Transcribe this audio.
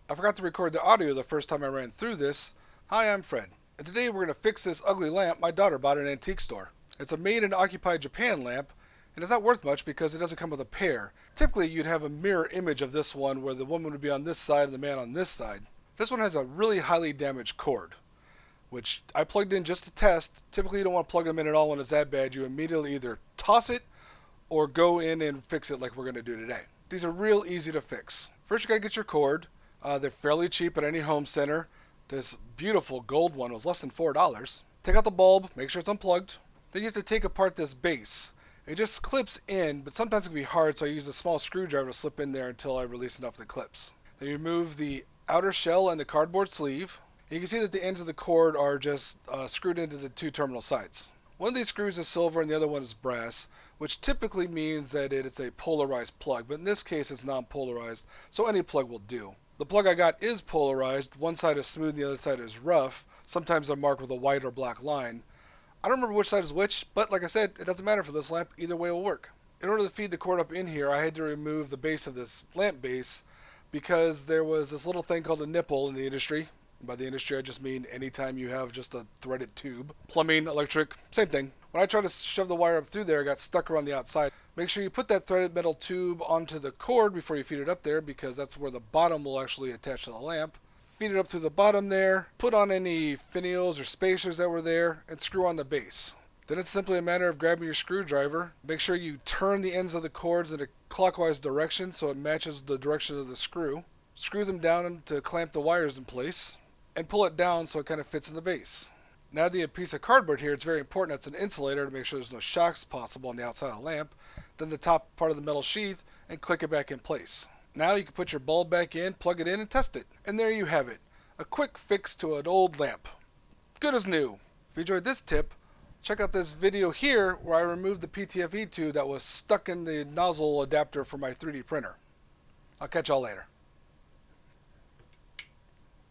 I forgot to record the audio the first time I ran through this. Hi, I'm Fred, and today we're going to fix this ugly lamp my daughter bought at an antique store. It's a made in occupied Japan lamp, and it's not worth much because it doesn't come with a pair. Typically, you'd have a mirror image of this one where the woman would be on this side and the man on this side. This one has a really highly damaged cord, which I plugged in just to test. Typically, you don't want to plug them in at all when it's that bad. You immediately either toss it or go in and fix it like we're going to do today. These are real easy to fix. First, you got to get your cord. They're fairly cheap at any home center. This beautiful gold one was less than $4. Take out the bulb, make sure it's unplugged. Then you have to take apart this base. It just clips in, but sometimes it can be hard, so I use a small screwdriver to slip in there until I release enough of the clips. Then you remove the outer shell and the cardboard sleeve. You can see that the ends of the cord are just screwed into the two terminal sides. One of these screws is silver and the other one is brass, which typically means that it's a polarized plug, but in this case it's non-polarized, so any plug will do. The plug I got is polarized. One side is smooth and the other side is rough. Sometimes they're marked with a white or black line. I don't remember which side is which, but like I said, it doesn't matter for this lamp. Either way will work. In order to feed the cord up in here, I had to remove the base of this lamp base because there was this little thing called a nipple in the industry. By the industry, I just mean anytime you have just a threaded tube. Plumbing, electric, same thing. When I tried to shove the wire up through there, it got stuck around the outside. Make sure you put that threaded metal tube onto the cord before you feed it up there because that's where the bottom will actually attach to the lamp. Feed it up through the bottom there, put on any finials or spacers that were there, and screw on the base. Then it's simply a matter of grabbing your screwdriver. Make sure you turn the ends of the cords in a clockwise direction so it matches the direction of the screw. Screw them down to clamp the wires in place, and pull it down so it kind of fits in the base. Now the piece of cardboard here, it's very important. It's an insulator to make sure there's no shocks possible on the outside of the lamp. Then the top part of the metal sheath and click it back in place. Now you can put your bulb back in, plug it in, and test it. And there you have it. A quick fix to an old lamp. Good as new. If you enjoyed this tip, check out this video here where I removed the PTFE tube that was stuck in the nozzle adapter for my 3D printer. I'll catch y'all later.